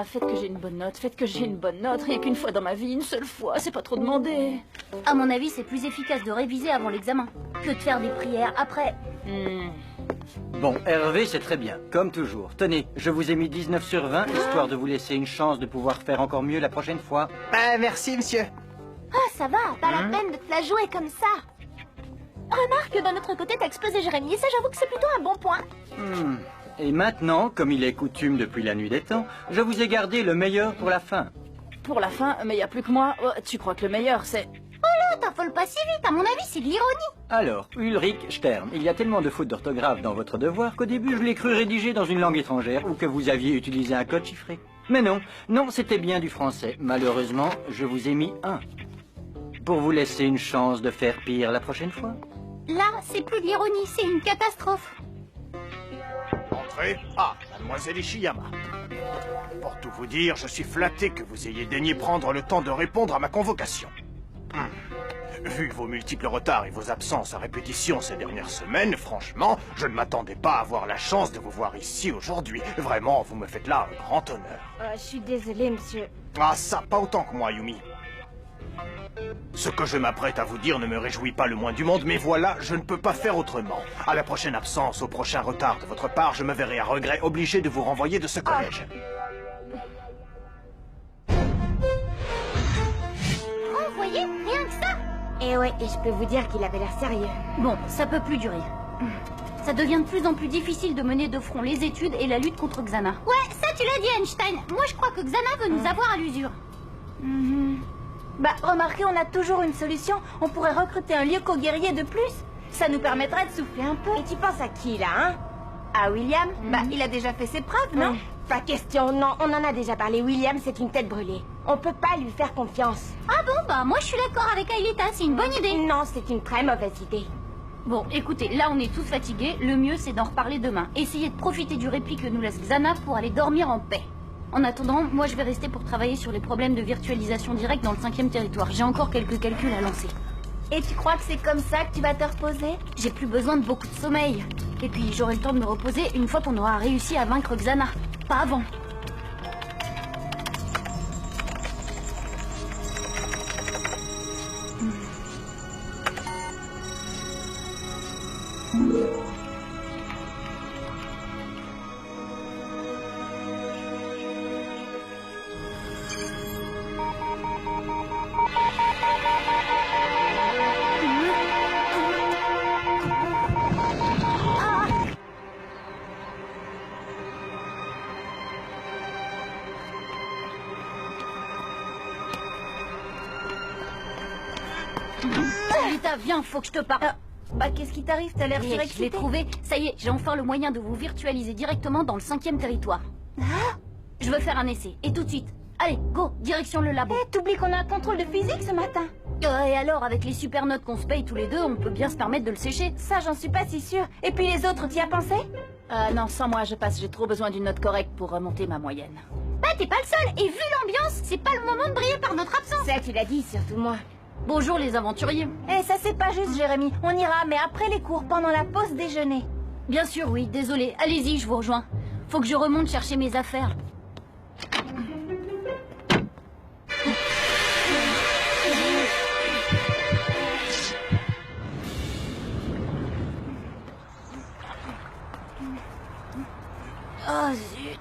Ah, faites que j'ai une bonne note, faites que j'ai une bonne note. Rien qu'une fois dans ma vie, une seule fois, c'est pas trop demandé. À mon avis, c'est plus efficace de réviser avant l'examen que de faire des prières après. Bon, Hervé, c'est très bien, comme toujours. Tenez, je vous ai mis 19 sur 20, histoire de vous laisser une chance de pouvoir faire encore mieux la prochaine fois. Merci, monsieur. Ah, ça va, pas la peine de te la jouer comme ça. Remarque, d'un autre côté, t'as explosé Jérémy, et ça, j'avoue que c'est plutôt un bon point. Et maintenant, comme il est coutume depuis la nuit des temps, je vous ai gardé le meilleur pour la fin. Pour la fin, mais y a plus que moi. Oh, tu crois que le meilleur, c'est... Oh là, t'affole pas si vite, à mon avis, c'est de l'ironie. Alors, Ulrich Stern, il y a tellement de fautes d'orthographe dans votre devoir qu'au début je l'ai cru rédigé dans une langue étrangère ou que vous aviez utilisé un code chiffré. Mais non, non, c'était bien du français. Malheureusement, je vous ai mis 1. Pour vous laisser une chance de faire pire la prochaine fois. Là, c'est plus de l'ironie, c'est une catastrophe. Entrez. Ah, mademoiselle Ishiyama. Pour tout vous dire, je suis flatté que vous ayez daigné prendre le temps de répondre à ma convocation. Vu vos multiples retards et vos absences à répétition ces dernières semaines, franchement, je ne m'attendais pas à avoir la chance de vous voir ici aujourd'hui. Vraiment, vous me faites là un grand honneur. Je suis désolée, monsieur. Ah ça, pas autant que moi, Yumi. Ce que je m'apprête à vous dire ne me réjouit pas le moins du monde, mais voilà, je ne peux pas faire autrement. À la prochaine absence, au prochain retard de votre part, je me verrai à regret obligé de vous renvoyer de ce collège. Oh, vous voyez, rien que ça. Et ouais, et je peux vous dire qu'il avait l'air sérieux. Bon, ça peut plus durer. Ça devient de plus en plus difficile de mener de front les études et la lutte contre Xana. Ouais, ça tu l'as dit, Einstein. Moi, je crois que Xana veut nous avoir à l'usure. Bah, remarquez, on a toujours une solution. On pourrait recruter un Lyoko guerrier de plus. Ça nous permettrait de souffler un peu. Et tu penses à qui, là, hein? À William, bah, il a déjà fait ses preuves, non? Pas question, non, on en a déjà parlé. William, c'est une tête brûlée. On peut pas lui faire confiance. Ah bon, bah moi je suis d'accord avec Aelita, c'est une bonne idée. Non, c'est une très mauvaise idée. Bon, écoutez, là on est tous fatigués, le mieux c'est d'en reparler demain. Essayez de profiter du répit que nous laisse Xana pour aller dormir en paix. En attendant, moi je vais rester pour travailler sur les problèmes de virtualisation directe dans le 5e territoire. J'ai encore quelques calculs à lancer. Et tu crois que c'est comme ça que tu vas te reposer? J'ai plus besoin de beaucoup de sommeil. Et puis j'aurai le temps de me reposer une fois qu'on aura réussi à vaincre Xana. Pas avant. Aelita, viens, faut que je te parle. Bah, qu'est-ce qui t'arrive? T'as l'air Je l'ai surexcité. trouvé. Ça y est, j'ai enfin le moyen de vous virtualiser directement dans le 5e territoire. Je veux faire un essai. Et tout de suite. Allez, go, direction le labo. T'oublies qu'on a un contrôle de physique ce matin. Et alors, avec les super notes qu'on se paye tous les deux, on peut bien se permettre de le sécher. Ça, j'en suis pas si sûre. Et puis les autres, t'y as pensé? Non, sans moi, je passe. J'ai trop besoin d'une note correcte pour remonter ma moyenne. Bah, t'es pas le seul. Et vu l'ambiance, c'est pas le moment de briller par notre absence. Ça, tu l'as dit, surtout moi. Bonjour les aventuriers. Eh, ça c'est pas juste, Jérémy. On ira, mais après les cours, pendant la pause déjeuner. Bien sûr, oui, désolé. Allez-y, je vous rejoins. Faut que je remonte chercher mes affaires. Oh zut.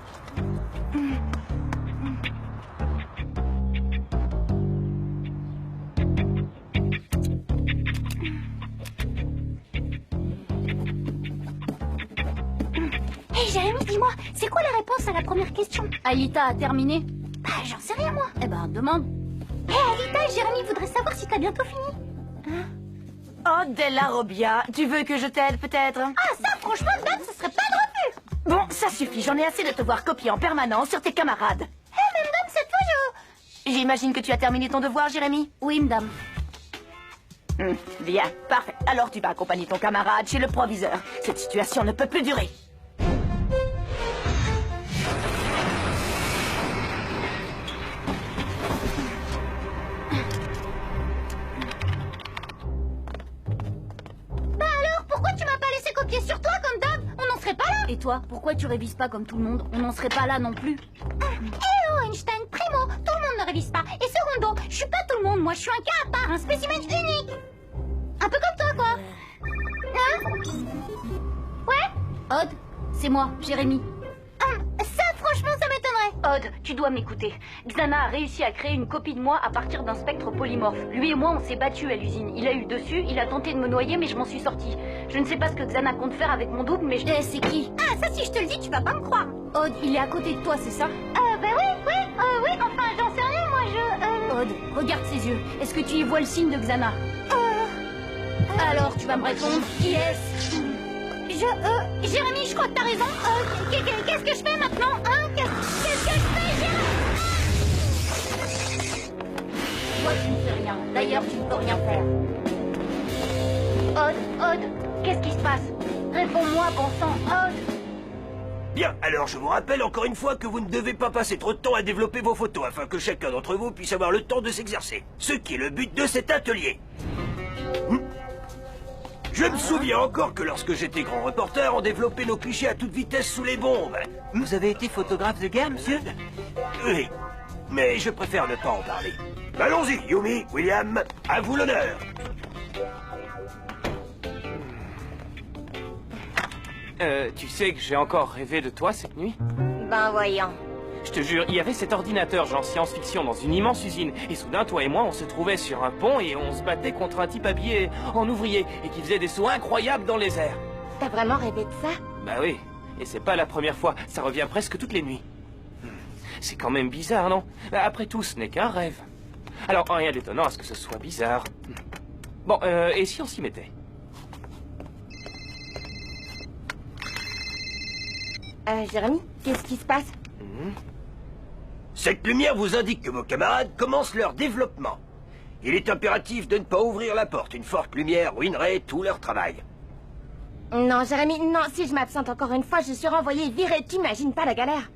Hé, Jérémy, dis-moi, c'est quoi la réponse à la première question? Aelita a terminé? Bah, j'en sais rien, moi. Eh ben, demande. Hé, Aelita et Jérémy voudraient savoir si t'as bientôt fini. Oh, Della Robbia, tu veux que je t'aide peut-être? Ah, ça, franchement, Dame, ce serait pas de refus. Bon, ça suffit, j'en ai assez de te voir copier en permanence sur tes camarades. Hé, même Dame, cette fois, J'imagine que tu as terminé ton devoir, Jérémy? Oui, madame. Bien, parfait. Alors tu vas accompagner ton camarade chez le proviseur. Cette situation ne peut plus durer. pourquoi tu m'as pas laissé copier sur toi comme d'hab? On n'en serait pas là. Et toi, pourquoi tu révises pas comme tout le monde? On n'en serait pas là non plus. Eh oh, Einstein, primo, tout le monde ne révise pas. Et secondo, je suis pas tout le monde, moi je suis un cas à part, un spécimen unique. Un peu comme toi, quoi. Hein? Ouais? Odd, c'est moi, Jérémy. Ça, franchement, ça m'étonnerait. Odd, tu dois m'écouter. Xana a réussi à créer une copie de moi à partir d'un spectre polymorphe. Lui et moi, on s'est battus à l'usine. Il a eu dessus, il a tenté de me noyer, mais je m'en suis sortie. Je ne sais pas ce que Xana compte faire avec mon double, mais je... c'est qui? Ah, ça, si je te le dis, tu vas pas me croire. Odd, il est à côté de toi, c'est ça? Oui, enfin, j'en sais rien, moi, Odd, regarde ses yeux. Est-ce que tu y vois le signe de Xana? Alors, tu vas me répondre, qui est-ce? Jérémy, je crois que t'as raison. Qu'est-ce que je fais maintenant, hein? Qu'est-ce que je fais, Jérémy? Toi, tu ne fais rien. D'ailleurs, tu ne peux rien faire. Odd, qu'est-ce qui se passe? Réponds-moi, bon sang, Odd. Bien, alors je vous rappelle encore une fois que vous ne devez pas passer trop de temps à développer vos photos afin que chacun d'entre vous puisse avoir le temps de s'exercer. Ce qui est le but de cet atelier. Je me souviens encore que lorsque j'étais grand reporter, on développait nos clichés à toute vitesse sous les bombes. Vous avez été photographe de guerre, monsieur? Oui, mais je préfère ne pas en parler. Allons-y, Yumi, William, à vous l'honneur. Tu sais que j'ai encore rêvé de toi cette nuit? Ben voyons. Je te jure, il y avait cet ordinateur genre science-fiction dans une immense usine. Et soudain, toi et moi, on se trouvait sur un pont et on se battait contre un type habillé en ouvrier et qui faisait des sauts incroyables dans les airs. T'as vraiment rêvé de ça? Bah oui, et c'est pas la première fois, ça revient presque toutes les nuits. C'est quand même bizarre, non? Après tout, ce n'est qu'un rêve. Alors, rien d'étonnant à ce que ce soit bizarre. Bon, et si on s'y mettait? Jérémy, qu'est-ce qui se passe? Cette lumière vous indique que vos camarades commencent leur développement. Il est impératif de ne pas ouvrir la porte. Une forte lumière ruinerait tout leur travail. Non, Jérémy, non, si je m'absente encore une fois, je suis renvoyée virée, t'imagines pas la galère.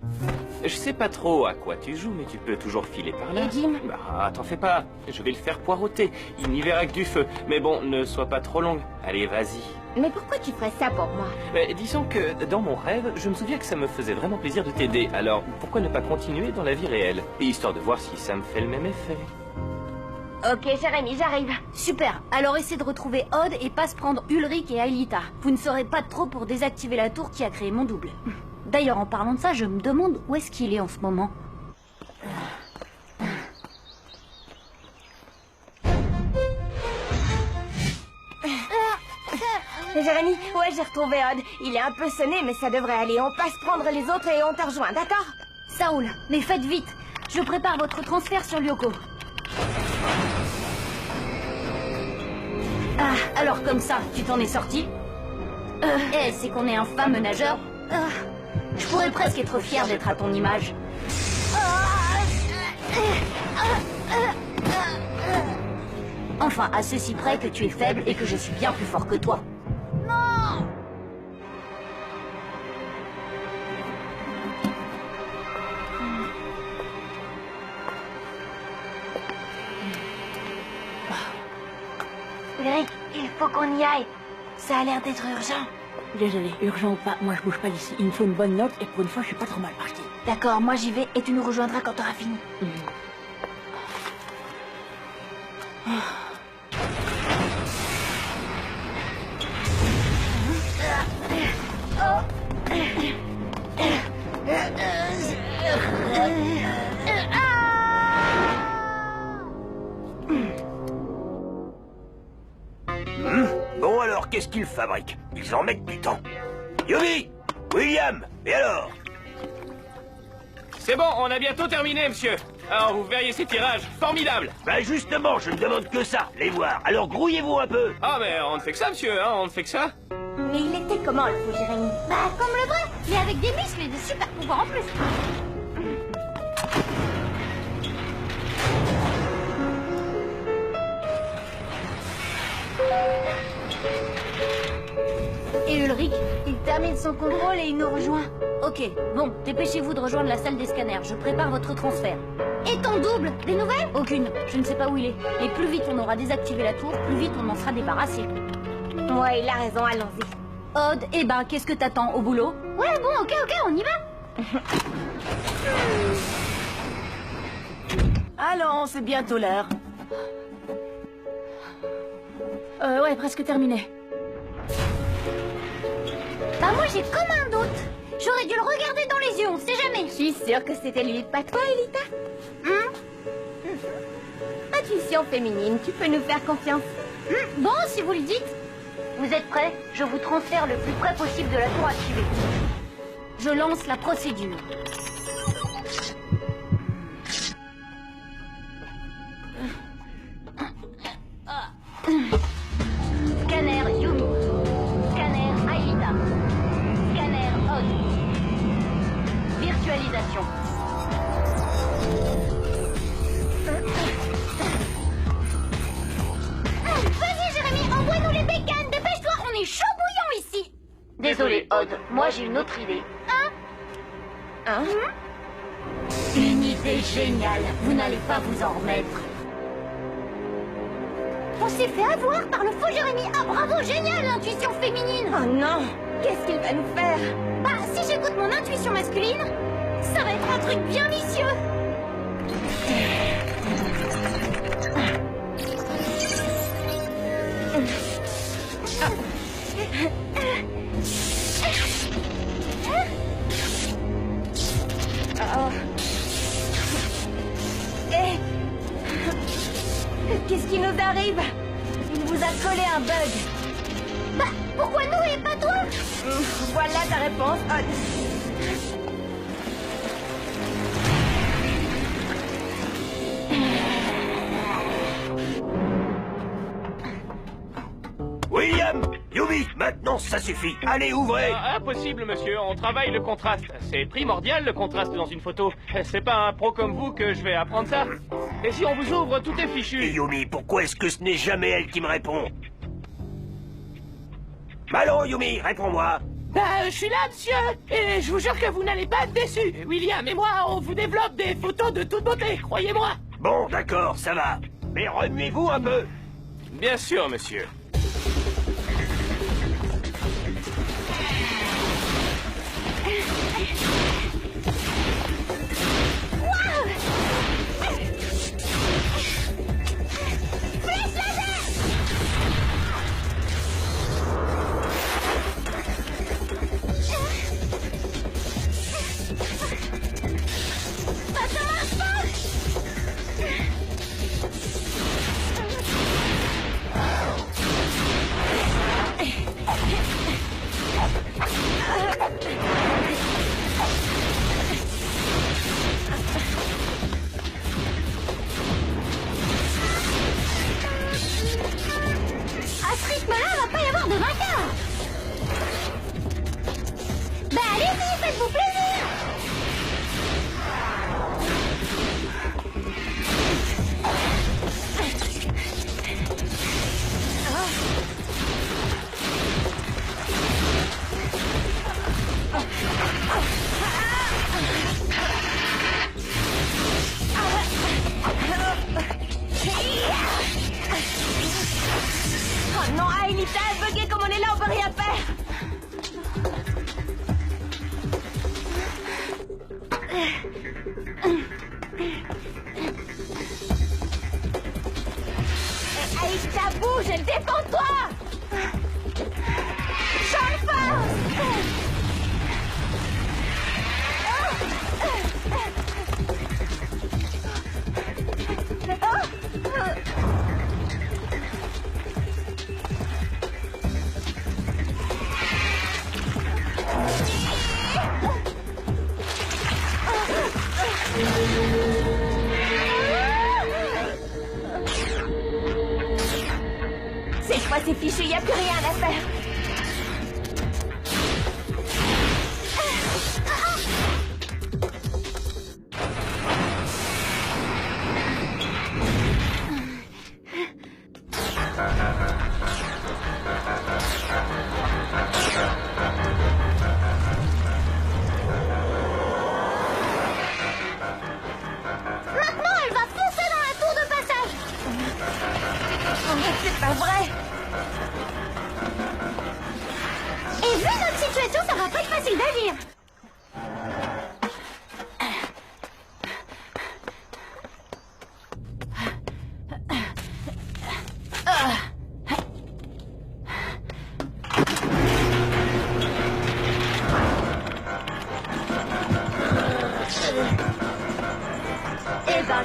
Je sais pas trop à quoi tu joues, mais tu peux toujours filer par là. Et Jim? Bah, t'en fais pas, je vais le faire poireauter. Il n'y verra que du feu. Mais bon, ne sois pas trop longue. Allez, vas-y. Mais pourquoi tu ferais ça pour moi? Disons que dans mon rêve, je me souviens que ça me faisait vraiment plaisir de t'aider. Alors, pourquoi ne pas continuer dans la vie réelle? Histoire de voir si ça me fait le même effet. Ok, Jérémy, j'arrive. Super, alors essaie de retrouver Odd et pas se prendre Ulrich et Aelita. Vous ne serez pas trop pour désactiver la tour qui a créé mon double. D'ailleurs, en parlant de ça, je me demande où est-ce qu'il est en ce moment. Jérémy, ouais, j'ai retrouvé Odd. Il est un peu sonné, mais ça devrait aller. On passe prendre les autres et on te rejoint, d'accord? Ça roule, mais faites vite. Je prépare votre transfert sur Lyoko. Ah, alors comme ça, tu t'en es sorti? C'est qu'on est un fameux nageur. Je pourrais presque être fier d'être à ton image. Enfin, à ceci près que tu es faible et que je suis bien plus fort que toi. Non! Ulrich, il faut qu'on y aille. Ça a l'air d'être urgent. Désolé, urgent ou pas, moi je bouge pas d'ici. Il me faut une bonne note et pour une fois je suis pas trop mal parti. D'accord, moi j'y vais et tu nous rejoindras quand t'auras fini. Bon alors, qu'est-ce qu'ils fabriquent? Ils en mettent du temps. Yumi, William, et alors? C'est bon, on a bientôt terminé, monsieur. Alors, vous verriez ces tirages, formidables. Ben justement, je ne demande que ça, les voir. Alors grouillez-vous un peu. Ah, mais on ne fait que ça, monsieur, hein, on ne fait que ça. Mais il était comment le fou, Jérémy? Bah, comme le vrai, mais avec des muscles et des super pouvoirs en plus. Et Ulrich, il termine son contrôle et il nous rejoint. Ok, bon, dépêchez-vous de rejoindre la salle des scanners. Je prépare votre transfert. Et ton double? Des nouvelles? Aucune. Je ne sais pas où il est. Et plus vite on aura désactivé la tour, plus vite on en sera débarrassé. Ouais, il a raison, allons-y. Odd, eh ben, qu'est-ce que t'attends? Au boulot? Ouais, bon, ok, on y va. Allons, c'est bientôt l'heure. Ouais, presque terminé. Bah moi j'ai comme un doute. J'aurais dû le regarder dans les yeux, on sait jamais. Je suis sûre que c'était lui, pas toi, Elita. Intuition féminine, tu peux nous faire confiance. Bon, si vous le dites. Vous êtes prêts? Je vous transfère le plus près possible de la tour activée. Je lance la procédure. Scanner Yumi. Scanner Aelita. Scanner Odd. Virtualisation. Vas-y Jérémy, envoie-nous les bécanes, dépêche-toi, on est chaud bouillant ici. Désolé, Odd. Moi, j'ai une autre idée. Une idée géniale. Vous n'allez pas vous en remettre. On s'est fait avoir par le faux Jérémy. Ah bravo, génial, l'intuition féminine. Oh non, qu'est-ce qu'il va nous faire? Bah si j'écoute mon intuition masculine, ça va être un truc bien vicieux. Qu'est-ce qui nous arrive? Il vous a collé un bug. Bah pourquoi nous et pas toi? Voilà ta réponse, Odd. William, Yumi, maintenant ça suffit. Allez, ouvrez. Impossible, monsieur. On travaille le contraste. C'est primordial, le contraste dans une photo. C'est pas un pro comme vous que je vais apprendre ça. Et si on vous ouvre, tout est Et fichu. Yumi, pourquoi est-ce que ce n'est jamais elle qui me répond? Allô, Yumi, réponds-moi. Je suis là, monsieur, et je vous jure que vous n'allez pas être déçus. William et moi, on vous développe des photos de toute beauté, croyez-moi. Bon, d'accord, ça va. Mais remuez-vous un peu. Bien sûr, monsieur. À ce rythme-là, va pas y avoir de vainqueur. Bah allez-y, faites-vous plaisir. Oh non, Aelita a bugué, comme on est là, on peut rien faire. Aelita, bouge, défends-toi. Champ force. Cette fois, c'est fichu, y a plus rien à faire. Maintenant, elle va foncer dans la tour de passage. C'est pas vrai. Et vu notre situation, ça va pas être facile d'agir.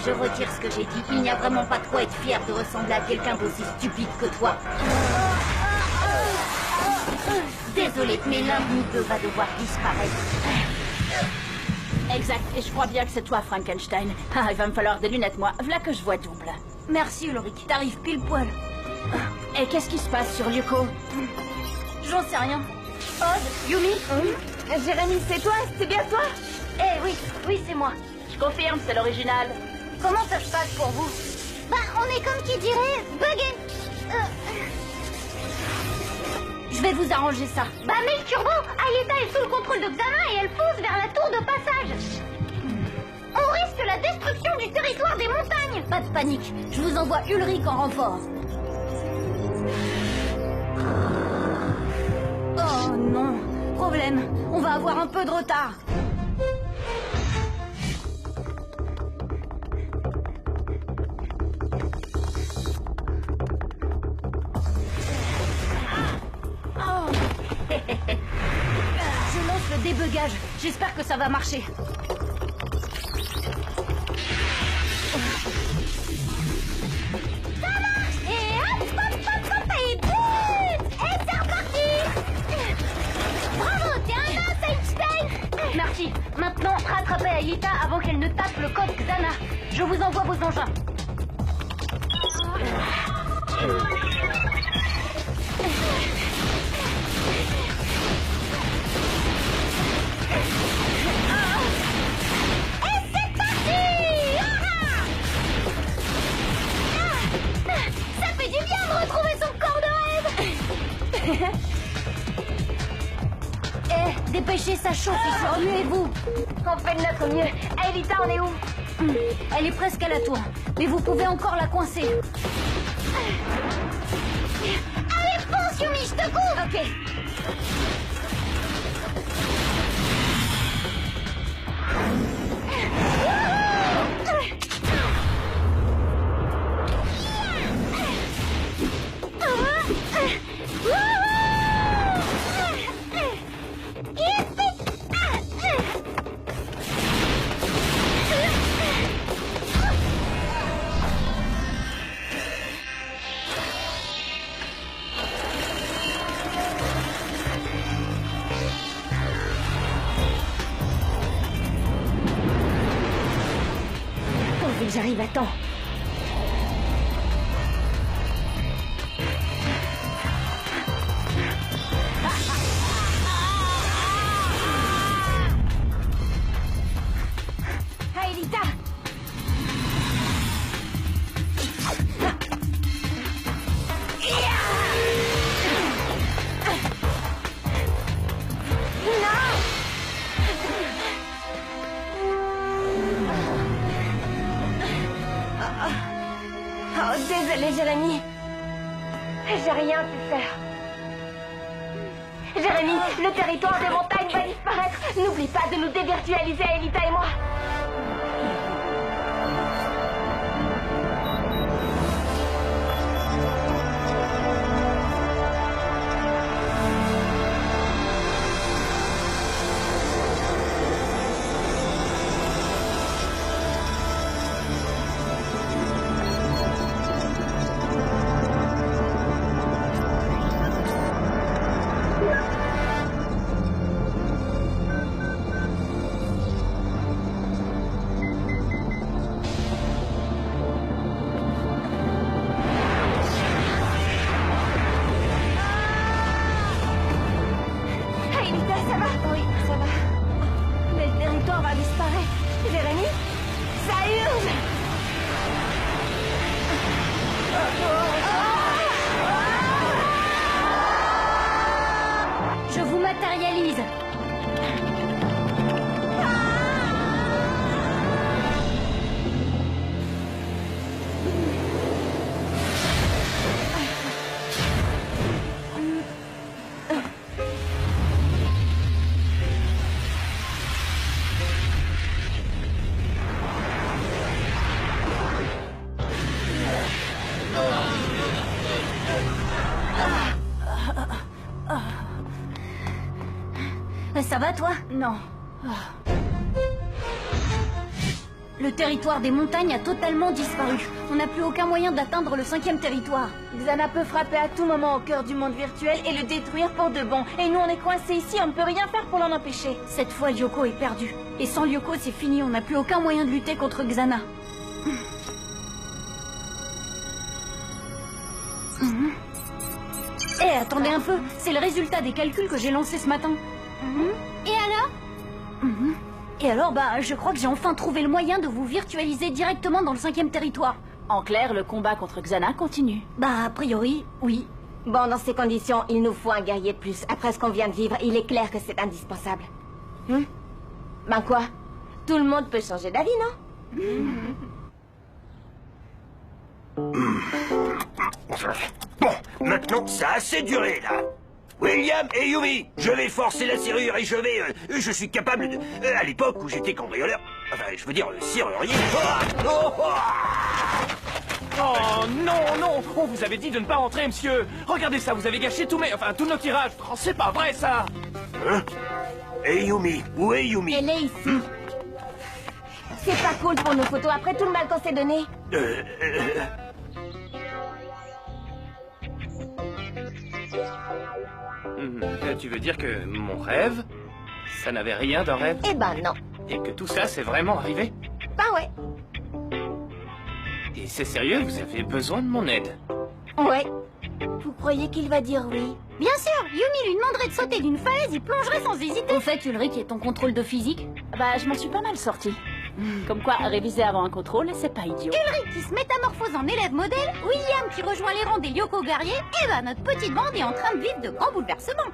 Je retire ce que j'ai dit. Il n'y a vraiment pas de quoi être fier de ressembler à quelqu'un d'aussi stupide que toi. Désolé, mais l'un de nous deux va devoir disparaître. Exact, et je crois bien que c'est toi, Frankenstein. Ah, il va me falloir des lunettes, moi. Voilà que je vois double. Merci, Ulrich. T'arrives pile poil. Et qu'est-ce qui se passe sur Lyoko? J'en sais rien. Odd, Yumi? Jérémy, c'est toi? C'est bien toi? Eh oui, oui, c'est moi. Je confirme, c'est l'original. Comment ça se passe pour vous? Bah, on est comme qui dirait buggé. Je vais vous arranger ça. Bah, mais le turbo, Ayeta est sous le contrôle de Xana et elle fonce vers la tour de passage. On risque la destruction du territoire des montagnes. Pas de panique. Je vous envoie Ulrich en renfort. Oh non. Problème. On va avoir un peu de retard. Je lance le débugage. J'espère que ça va marcher. Ça marche. Et hop, hop, hop, hop, et but. Et c'est reparti. Bravo, t'es un as, Einstein. Merci. Maintenant, rattrapez Ayeta avant qu'elle ne tape le code Xana. Je vous envoie vos engins. Ça fait du bien de retrouver son corps de rêve. Eh, dépêchez, ça chauffe ici. Remuez-vous. On fait de notre mieux. Ayeta, on est où? Elle est presque à la tour, mais vous pouvez encore la coincer. Allez, fonce, Yumi, je te couvre. Ok. Pourvu que j'arrive à temps. Ayeta. Oh, désolé, Jérémy. J'ai rien pu faire. Jérémy, le territoire des montagnes va disparaître. N'oublie pas de nous dévirtualiser, Ayeta et moi. Ayeta, ça va? Oui, ça va. Mais le territoire va disparaître. Jérémy, ça urge. Je vous matérialise. Ça va, toi? Non. Le territoire des montagnes a totalement disparu. On n'a plus aucun moyen d'atteindre le 5e territoire. Xana peut frapper à tout moment au cœur du monde virtuel et le détruire pour de bon. Et nous, on est coincés ici, on ne peut rien faire pour l'en empêcher. Cette fois, Lyoko est perdu. Et sans Lyoko, c'est fini, on n'a plus aucun moyen de lutter contre Xana. Eh, attendez un peu, c'est le résultat des calculs que j'ai lancés ce matin. Et alors? Et alors, bah, je crois que j'ai enfin trouvé le moyen de vous virtualiser directement dans le 5e territoire. En clair, le combat contre Xana continue. Bah, a priori, oui. Bon, dans ces conditions, il nous faut un guerrier de plus. Après ce qu'on vient de vivre, il est clair que c'est indispensable. Ben quoi? Tout le monde peut changer d'avis, non? Bon, maintenant, ça a assez duré, là. William et Yumi, je vais forcer la serrure et je suis capable de... à l'époque où j'étais cambrioleur... Enfin, je veux dire, serrurier... Oh non, non! On vous avait dit de ne pas rentrer, monsieur! Regardez ça, vous avez gâché tous nos tirages! Oh, c'est pas vrai, ça! Hein? Et Yumi? Où est Yumi? Elle est ici. C'est pas cool pour nos photos, après tout le mal qu'on s'est donné. Tu veux dire que mon rêve, ça n'avait rien d'un rêve? Eh ben non. Et que tout ça, c'est vraiment arrivé? Ben ouais. Et c'est sérieux, vous avez besoin de mon aide? Ouais. Vous croyez qu'il va dire oui? Bien sûr, Yumi lui demanderait de sauter d'une falaise, il plongerait sans hésiter. Au fait, Ulrich, et ton contrôle de physique? Bah, je m'en suis pas mal sortie. Comme quoi, réviser avant un contrôle, c'est pas idiot. Ulrich qui se métamorphose en élève modèle, William qui rejoint les rangs des Lyoko guerriers, et bah notre petite bande est en train de vivre de grands bouleversements.